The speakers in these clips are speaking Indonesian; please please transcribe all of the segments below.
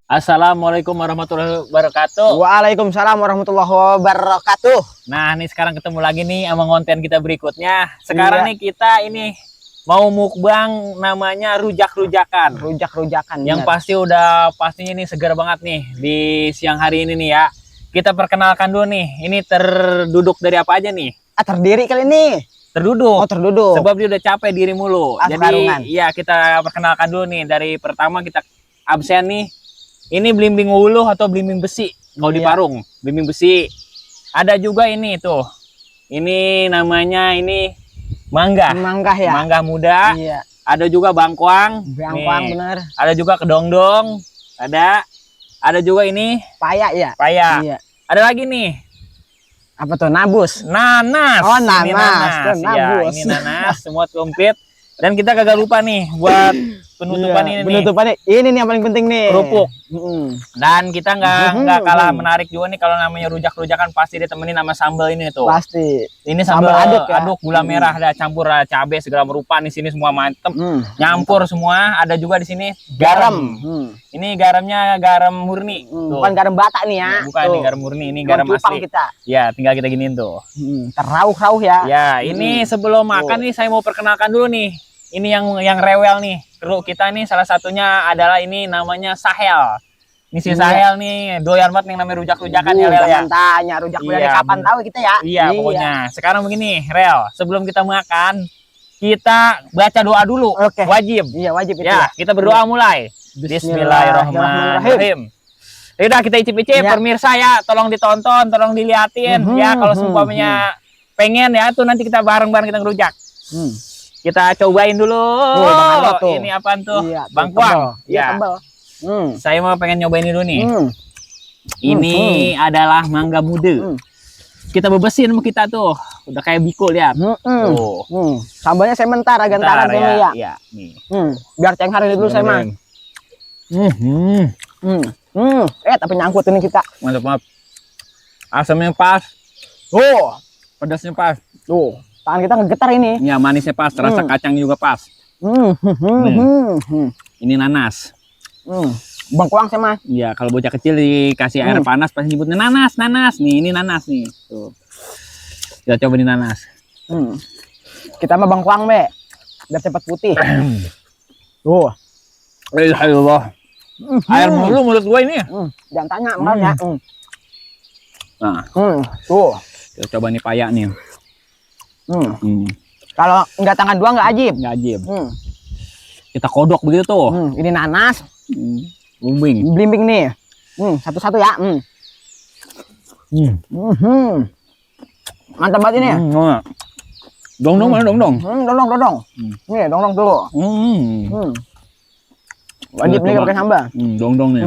Assalamualaikum warahmatullahi wabarakatuh. Waalaikumsalam warahmatullahi wabarakatuh. Nah, nih sekarang ketemu lagi nih sama konten kita berikutnya. Sekarang Iya. nih kita ini mau mukbang namanya rujak-rujakan. Rujak-rujakan. Yang bener. pasti pastinya nih segar banget nih di siang hari ini nih ya. Kita perkenalkan dulu nih. Ini terduduk dari apa aja nih? Terdiri kali ini. Terduduk. Oh, terduduk. Sebab dia udah capek diri mulu. Karungan. Jadi iya kita perkenalkan dulu nih. Dari pertama kita absen nih. Ini belimbing uluh atau belimbing besi kalau di Iya. Parung, belimbing besi. Ada juga ini tuh. Ini namanya ini mangga. Mangga ya. Mangga muda. Iya. Ada juga bangkuang. Bangkuang Nih. bener. Ada juga kedongdong. Ada juga ini Paya ya. paya. Iya. Ada lagi nih Apa tuh? Nabus. nanas. Oh, Ini nanas. Tuh, Ya, nabus. ini nanas semua komplit. Dan kita kagak lupa nih buat penutupan Iya, ini nih. penutupannya. Ini nih yang paling penting nih. Kerupuk. Mm. Dan kita nggak kalah menarik juga nih kalau namanya rujak-rujakan pasti ditemenin sama sambal ini tuh. Pasti. Ini sambal Sambal aduk ya? aduk gula merah, ada campur cabai segala merupa di sini semua mantep. Nyampur semua, ada juga di sini Garam. garam. Ini garamnya garam murni. Tuh. Bukan garam bata nih ya. Bukan ini garam murni, ini garam Cupang asli. kita. Ya, tinggal kita giniin tuh. Terrauh-rauh ya. Ya, ini sebelum makan nih saya mau perkenalkan dulu nih. Ini yang rewel nih. Kru kita nih salah satunya adalah ini namanya Sahel. Ini si Iya. Sahel nih doyan banget yang namanya rujak-rujakan ya, Rel ya. Jangan tanya rujak Iya, dari kapan tahu kita ya. Iya, pokoknya. Sekarang begini, Rel. Sebelum kita makan, kita baca doa dulu. Oke. Wajib. Iya, wajib itu Ya, ya. kita berdoa mulai. Bismillahirrahmanirrahim. Udah kita icip-icip, Ya. pemirsa ya, tolong ditonton, tolong diliatin ya. Kalau seumpamanya pengen ya, tuh nanti kita bareng-bareng kita ngerujak. Kita cobain dulu. Bang Aldo tuh. Ini apaan tuh? Iya, Bangkuang. Iya, Ya. tebal. Saya mau pengen nyobain dulu nih. Hmm. Ini adalah mangga muda. Kita bebesin sama kita tuh. Udah kayak biko lihat. Tuh. Sambalnya sebentar agak Bentar ntaran dulu ya. Iya, nih. Biar cenghar ini dulu saya mah. Tapi nyangkut ini kita. Mantap banget. Asamnya pas. Oh, Pedasnya pas. tuh. Tangan kita ngegetar ini. Ya, manisnya pas. Rasa kacang juga pas. Ini nanas. Bangkuang saya mah. Iya, kalau bocah kecil dikasih air panas pasti nyebutnya nanas, nanas. Nih, ini nanas nih. Tuh. Kita coba nih nanas. Kita mah bangkuang, Be. Biar cepat putih. Tuh. Alhamdulillah. Air mulu mulut gua ini. Jangan tanya makanya. Nah, Tuh. kita coba nih payak nih. Kalau nggak tangan dua nggak ajib. Nggak ajib. Kita kodok begitu tuh. Ini nanas. Bumbing. Blimbing nih. Satu-satu ya. Mantap banget ini. Dong mana dong? Dong. Nih, dong dulu. Wajib nih pakai sambal. Dong nih.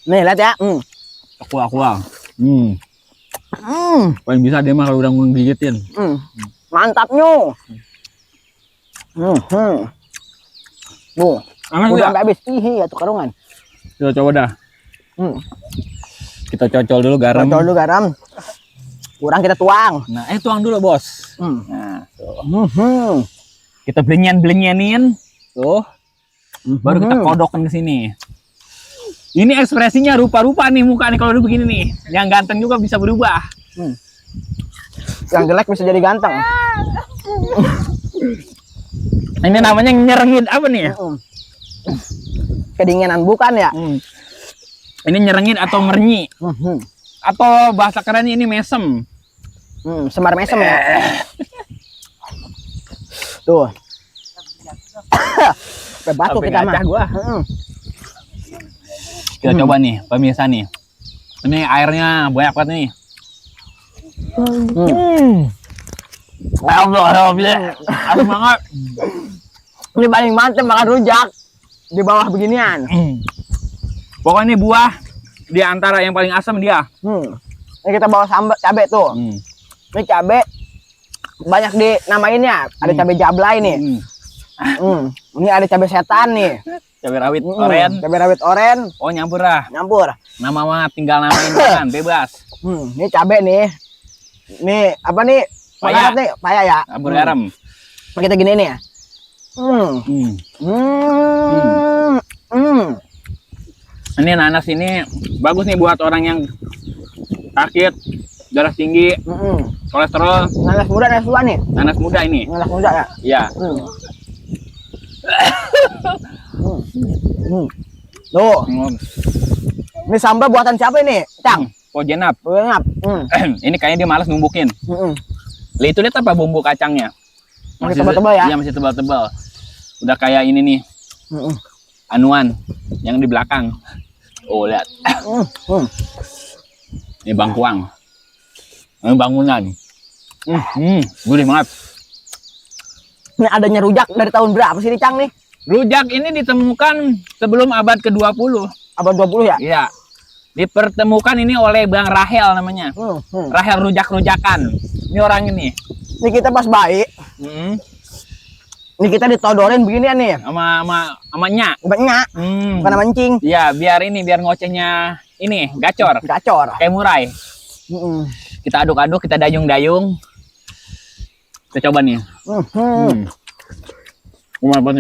Nih, lihat ya. Aku. Paling bisa dia mah kalau udah ngigitin. Mantap nyu. Tuh. Aman Udah nggak? sampai habis. Iya tuh karungan. Kita coba dah. Kita cocol dulu garam. Cocol dulu garam. Kurang kita tuang. Nah, tuang dulu, Bos. Nah, tuh. Kita blenyan-blenyanin. Tuh. Baru kita kodokin ke sini. Ini ekspresinya rupa-rupa nih muka nih kalau udah begini nih. Yang ganteng juga bisa berubah. Yang jelek bisa jadi ganteng. Ini namanya nyerengin apa nih? Kedinginan bukan ya? Ini nyerengin atau merenyi. Atau bahasa kerennya ini mesem. Sembar mesem ya. Tuh. Sampai batuk kita mah. Gua. Kita coba nih, pemirsa nih. Ini airnya banyak banget nih. Alhamdulillah. Asam banget. Ini paling mantep makan rujak di bawah beginian. Pokoknya ini buah di antara yang paling asam dia. Ini kita bawa sambal cabe tuh. Ini cabe banyak dinamainnya. Ada cabe jablay nih. Ini ada cabe setan nih. Cabai rawit oren. Cabe rawit oren. Oh, nyampur lah. Nyampur. Nama mah tinggal namain kan, bebas. Ini cabe nih. Nih apa nih? Paya. Nih, paya ya. Campur garam. Kita gini nih ya. Ini nanas ini bagus nih buat orang yang sakit, darah tinggi, kolesterol. Nanas muda, nanas tua nih. Nanas muda ini. Nanas muda ya. Iya. Tuh. Ini sambal buatan siapa ini, Cang? Oh, jenap. Enak. Ini kayaknya dia malas numbukin. Itu lihat apa bumbu kacangnya? Masih tebal-tebal ya? Iya, masih tebal-tebal. Udah kayak ini nih. Anuan yang di belakang. Oh, lihat. Ini bangkuang. Ini bangunan. Gurih banget. Ini adanya rujak dari tahun berapa sih, Cang nih? Rujak ini ditemukan sebelum abad ke-20. Abad 20 ya? Iya. Dipertemukan ini oleh Bang Rahel namanya. Rahel rujak-rujakan. Ini orang ini. Ini kita pas baik. Ini kita ditodorin beginian nih. Sama nyak. Banyak. Bukan mancing. Iya, biar ngocehnya ini gacor. Gacor. Kayak murai. Kita aduk-aduk, kita dayung-dayung. Kita coba nih.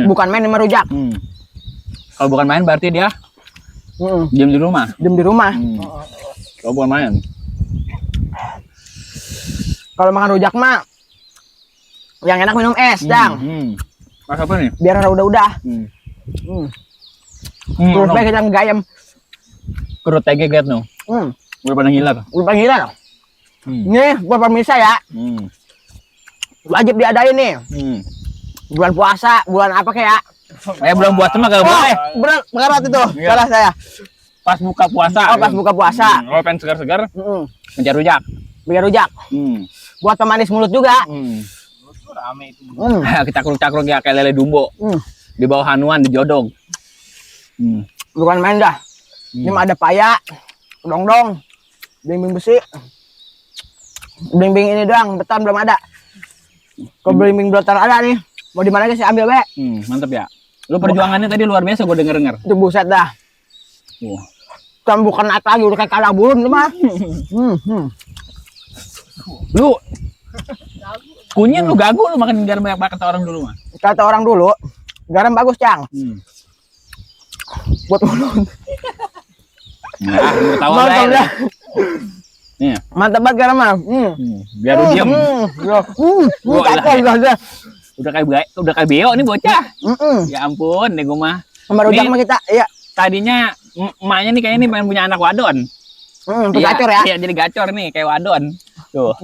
Bukan main sama rujak. Kalau bukan main berarti dia diam di rumah. Diam di rumah. Kalau bukan main. Kalau makan rujak mah yang enak minum es, Cang. Mas apa nih? Biar udah. Terus baik kita ngegayam. Kerut tege get no. Udah pada ngiler. Udah gila. Nih buat pemirsa ya. Wajib diadain nih. Bulan puasa, bulan apa kayak? Belum buat mah gak boleh. Bukan waktu itu. Salah saya. Pas buka puasa. Oh, pas buka puasa. Kalau pengen segar-segar, mencari rujak. Biar rujak. Buat pemanis mulut juga. Rame itu. Kita keruk-cakruk ya kayak lele dumbo. Di bawah hanuan dijodong. Bukan main dah. Ini mah ada paya, dong, blimbing besi. Blimbing ini doang, beton belum ada. Kalau blimbing beton ada nih, mau di mana sih ambil be? Mantep ya. Lu perjuangannya tadi luar biasa gue denger. Itu buset dah. Kan bukan naik lagi udah kayak kalah burun tuh mah. Lu kunyit lu gagu lu makan garam banyak banget kata orang dulu mah. Kata orang dulu, garam bagus, Cang. Buat mulut. Nah, lu tahu Mantap lah. dah. Nih, Mantap banget garam mah. biar lu diem. Udah kayak beo nih bocah. Ya ampun, nih gua mah. Sama rujak mah kita, iya. Tadinya emaknya nih kayaknya nih pengen punya anak wadon. Gacor ya. Iya, jadi gacor nih kayak wadon. Tuh.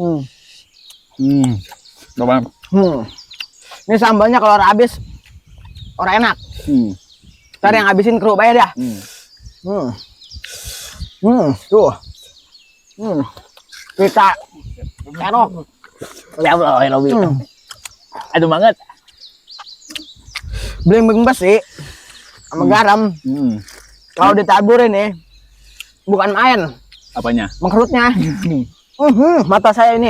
Coba. Ini sambalnya kalau habis orang enak. Ntar yang habisin keruk bayar dah. Tuh. Kita enok. Ya Allah, aduh banget. Blimbing besi sama garam. Kalau ditaburin nih bukan main. Apanya? Mengkerutnya. Mata saya ini.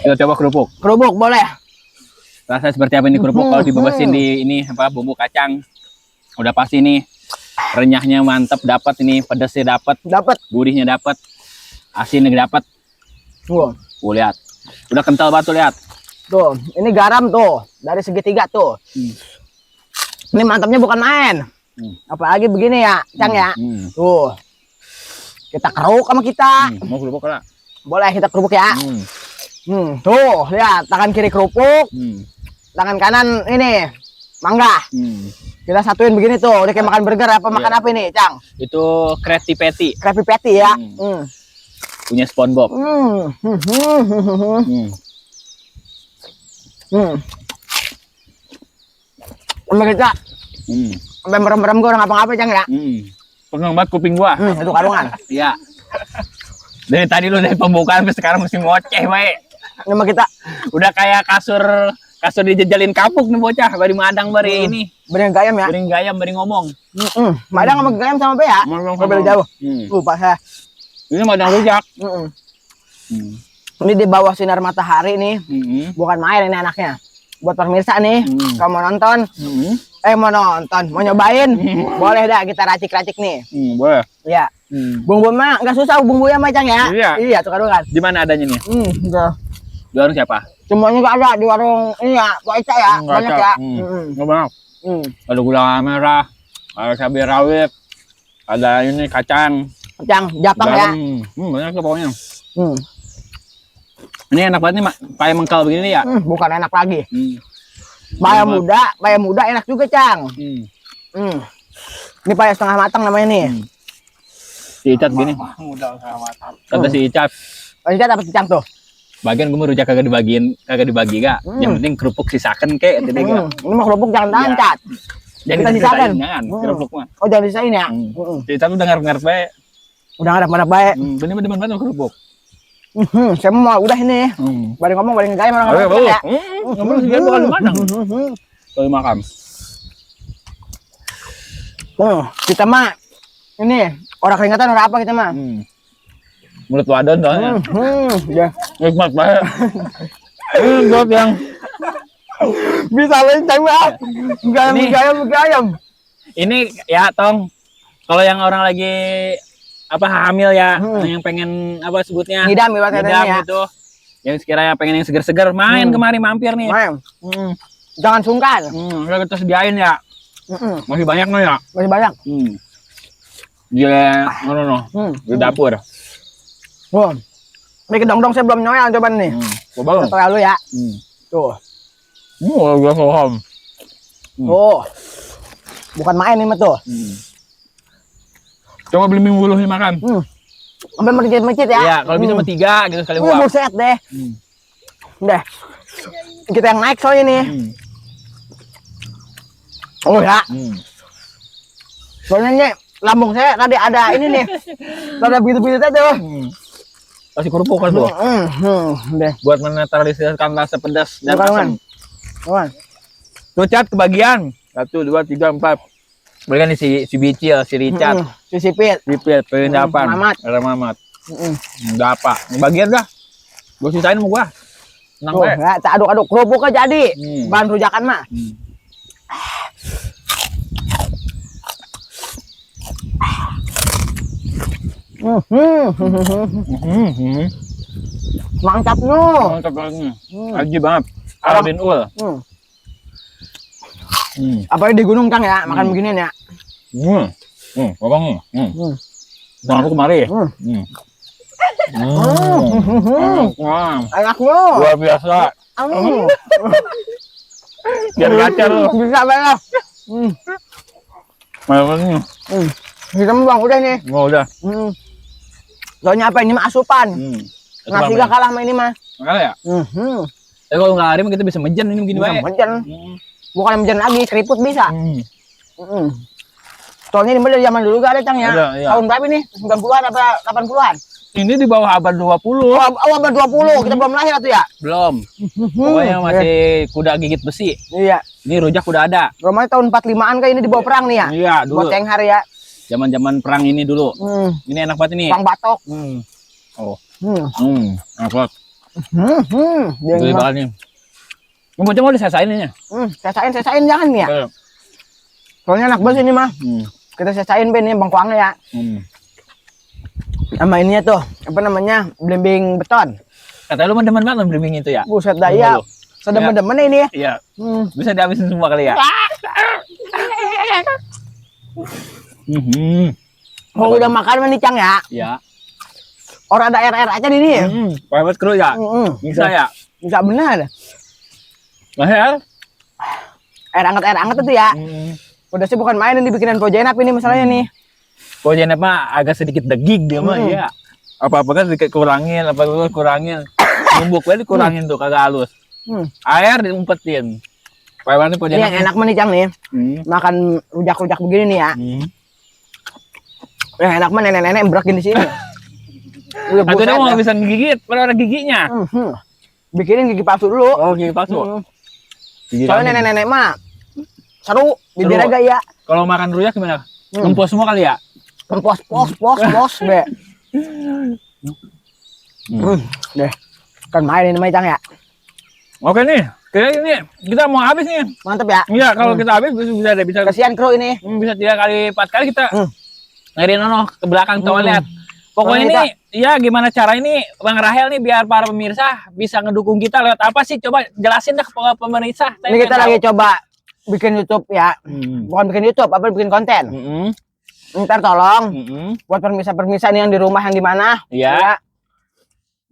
Kita coba kerupuk. Kerupuk boleh. Rasa seperti apa ini kerupuk kalau dibebasin di ini apa bumbu kacang. Udah pasti nih renyahnya mantap, dapat ini pedasnya dapat, gurihnya dapat, asinnya dapat. Lihat. Udah kental banget tuh, lihat. Tuh, ini garam tuh dari segitiga tuh. Ini mantapnya bukan main. Apalagi begini ya, Cang ya. Tuh. Kita keruk sama kita. Mau kerupuk lah. Boleh kita kerupuk ya. Tuh, lihat tangan kiri kerupuk. Tangan kanan ini mangga. Kita satuin begini tuh, udah kayak makan burger apa makan apa ini, Cang? Itu Krabby Patty. Krabby Patty ya. Punya SpongeBob. Sampai kita sampai merem-merem gua udah ngapa-ngapain, Cang ya. Pegang banget kuping gua. Itu karungan. Iya. Dari tadi lu dari pembukaan sampai sekarang mesti ngoceh baik. Nama kita udah kayak kasur dijejalin kapuk nih bocah, bari madang bari ini. Beri gayam ya. Bari gayam, bari ngomong. Madang sama gayam sama be ya. Beda jauh. Lupa saya. Ini madang rujak. Ini di bawah sinar matahari nih. Bukan main ini anaknya. Buat pemirsa nih, kalau mau nonton, mau nyobain, boleh dah kita racik-racik nih. Boleh. Iya. Bumbu mah nggak susah, bumbunya macam ya. Iya, tuh kan. Di mana adanya nih? Di warung siapa? Semuanya nggak ada di warung ini ya, Pak Ica ya, banyak ya. Nggak banyak. Ada gula merah, Ada cabai rawit, ada ini kacang, Japang ya. banyak tuh pokoknya. Hmm. Ini enak banget nih, Mak. Pakai mengkal begini ya. Bukan enak lagi. Hmm. Paya muda enak juga, Cang. Ini paya setengah matang namanya nih. Si Icat gini. Mudah sama matang. Kata si Icat, Paya dapat Cang tuh. bagian gue rujak kagak dibagi gak. Yang penting kerupuk sisakan kek. Jadi gak. Ini mah kerupuk jangan tahan, Iya. Cat. Jadi Kita kita sisakan. jangan kerupuk mah. Oh, jangan disain ya. Si Icat udah ngarep-ngarep baik. Udah ngarep baik. Ini mah demen banget sama kerupuk. Saya mau udah ini. Bari ngomong bari ngegayam orang-orang ya. Ngomong sih bukan di mana. Kalau makan. Kita mah ini orang keringatan orang apa kita mah? Mulut wadah soalnya. Ya. Nikmat banget. Buat yang Bisa lencang banget. Gayam. ini ya Tong. Kalau yang orang lagi apa hamil ya, yang pengen apa sebutnya? Ngidam ya. Gitu. Yang sekiranya pengen yang segar-segar main kemari mampir nih. Main. Jangan sungkan. Udah kita sediain ya. Masih banyak nih ya. Masih banyak. Dia di dapur. Ini kedong-dong saya belum nyoel coba nih. Coba. Terlalu ya. Tuh. Gue paham. Oh. Bukan main ini mah tuh. Coba beli mie buluh makan. Sampai mencit-mencit ya. Iya, kalau bisa mah 3 gitu sekali uap. Buset deh. Deh. Kita yang naik soalnya nih. Oh ya. Soalnya nih, lambung saya tadi ada ini nih. Ada begitu-begitu tuh. Kasih kerupuk kan tuh. Deh. Buat menetralisirkan rasa pedas dan asam. Tuh Cat kebagian. 1, 2, 3, 4. Belikan nih si Bicil, si Richard. Si Sipit. Sipit, Perindapan. Ada Mamat. Enggak apa. Bagian dah. Gue sisain sama gua. Tenang Tuh, bae. ya, aduk-aduk kerupuknya jadi. Bahan rujakan mah. Mantap nu. Mantap banget. Aji banget. Alvin Ul. Apalagi di gunung Kang ya, makan beginian ya. Abang. Bang aku kemari. Enak nu. Luar biasa. Biar gacar lu. Bisa banget. Malamnya. Kita bang udah nih. Oh, udah. Soalnya apa ini mah asupan. Nasi gak kalah sama ini mah. Makanya ya. Kalau nggak hari kita bisa mejen ini begini baik. Mejen. Bukan mejen lagi, keriput bisa. Soalnya ini dari zaman dulu gak ada Cang ya. Ada, iya. Tahun berapa nih? 90-an apa 80-an? Ini di bawah abad 20. Oh, abad 20. Kita belum lahir tuh ya? Belum. Pokoknya masih kuda gigit besi. Iya. Ini rujak udah ada. Rumahnya tahun 45-an kayak ini dibawa perang nih ya? Iya, dulu. Buat cenghar ya. Zaman-zaman perang ini dulu. Ini enak banget ini. Perang batok. Oh. Enak banget. Dia Gede banget nih. Mau coba disesain ini. Sesain jangan nih ya. Soalnya enak banget ini mah. Kita sesain Ben nih bangkuangnya ya. Sama ininya tuh, apa namanya? Belimbing beton. Katanya lu mah demen banget belimbing itu ya. Buset dah ya. Sedemen-demen ini ya. Iya. Bisa dihabisin semua kali ya. Kalau udah makan mah nih Cang ya. Iya. Orang ada air aja di sini. Private crew ya. Bisa ya. Bisa benar. Mahal. Air anget itu ya. Udah sih bukan main ini bikinan Pojenap ini masalahnya nih. Pojenap mah agak sedikit degig dia mah ya. Apa-apa kan sedikit kurangin, apa-apa kurangin. Numbuk aja dikurangin tuh kagak halus. Air diumpetin. Ini Ini yang enak mah nih Cang nih. Makan rujak-rujak begini nih ya. Yang enak mah nenek-nenek berakin di sini. Atau dia mau bisa gigit, pada ada giginya. Bikinin gigi palsu dulu. Oh, gigi palsu. Soalnya nenek-nenek mah seru, bibir aja ya. Kalau makan rujak gimana? Kempos semua kali ya? Kempos, pos, be. Deh, kan main ini Cang ya. Oke nih, kayaknya ini kita mau habis nih. Mantep ya. Iya, kalau kita habis bisa Kasihan kru ini. bisa 3 kali 4 kali kita ngeri nono ke belakang toilet. Pokoknya ini ya gimana cara ini Bang Rahel nih biar para pemirsa bisa ngedukung kita lewat apa sih? Coba jelasin dah ke pemirsa. Ini kita lagi coba bikin YouTube ya. Bukan bikin YouTube, apa bikin konten. Ntar tolong buat permisa-permisa nih yang di rumah yang di mana. Iya. Ya.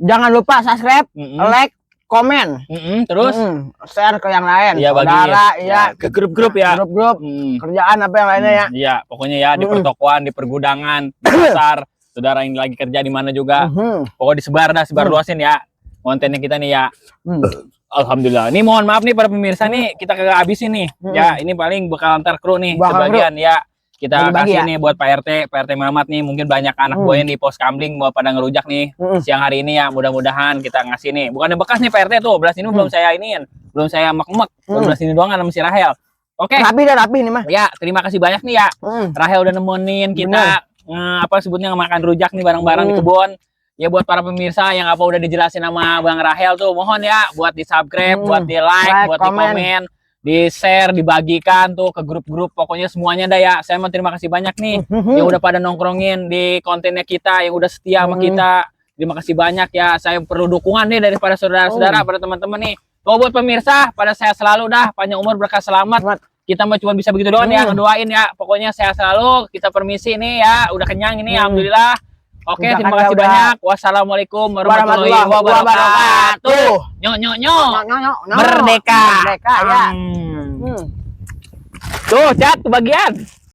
Jangan lupa subscribe, like, komen. Terus share ke yang lain. Iya, Saudara, ya ke grup-grup ya. Grup-grup, kerjaan apa yang lainnya ya. Iya, pokoknya ya di pertokoan, di pergudangan, di pasar, saudara yang lagi kerja di mana juga. Pokoknya disebar luasin ya kontennya kita nih ya. Alhamdulillah. Ini mohon maaf nih para pemirsa nih, kita kagak habisin nih. Ya, ini paling bakal antar kru nih sebagian ya. Kita kasih nih buat Pak RT Muhammad nih, mungkin banyak anak buahnya di pos kamling mau pada ngerujak nih siang hari ini ya. Mudah-mudahan kita ngasih nih. Bukannya bekas nih Pak RT tuh, belas ini belum saya iniin, belum saya mek-mek. Belas ini doang sama si Rahel. Oke. Rapi nih mah. Ya, terima kasih banyak nih ya. Rahel udah nemenin kita apa sebutnya makan rujak nih bareng-bareng di kebun. Ya buat para pemirsa yang apa udah dijelasin sama Bang Rahel tuh, mohon ya buat di-subscribe, buat di-like, buat di-komen, di-share, dibagikan tuh ke grup-grup, pokoknya semuanya dah ya. Saya mau terima kasih banyak nih yang udah pada nongkrongin di kontennya kita, yang udah setia sama kita. Terima kasih banyak ya. Saya perlu dukungan nih daripada saudara-saudara, pada teman-teman nih. Tuh buat pemirsa, pada sehat selalu dah, panjang umur, berkah, selamat. Kita mah cuma bisa begitu doang ya, ngedoain ya. Pokoknya sehat selalu. Kita permisi nih ya, udah kenyang ini, alhamdulillah. Oke, terima kasih banyak. Wassalamualaikum warahmatullahi wabarakatuh. Merdeka. Merdeka ya. Tuh, Cat, kebagian.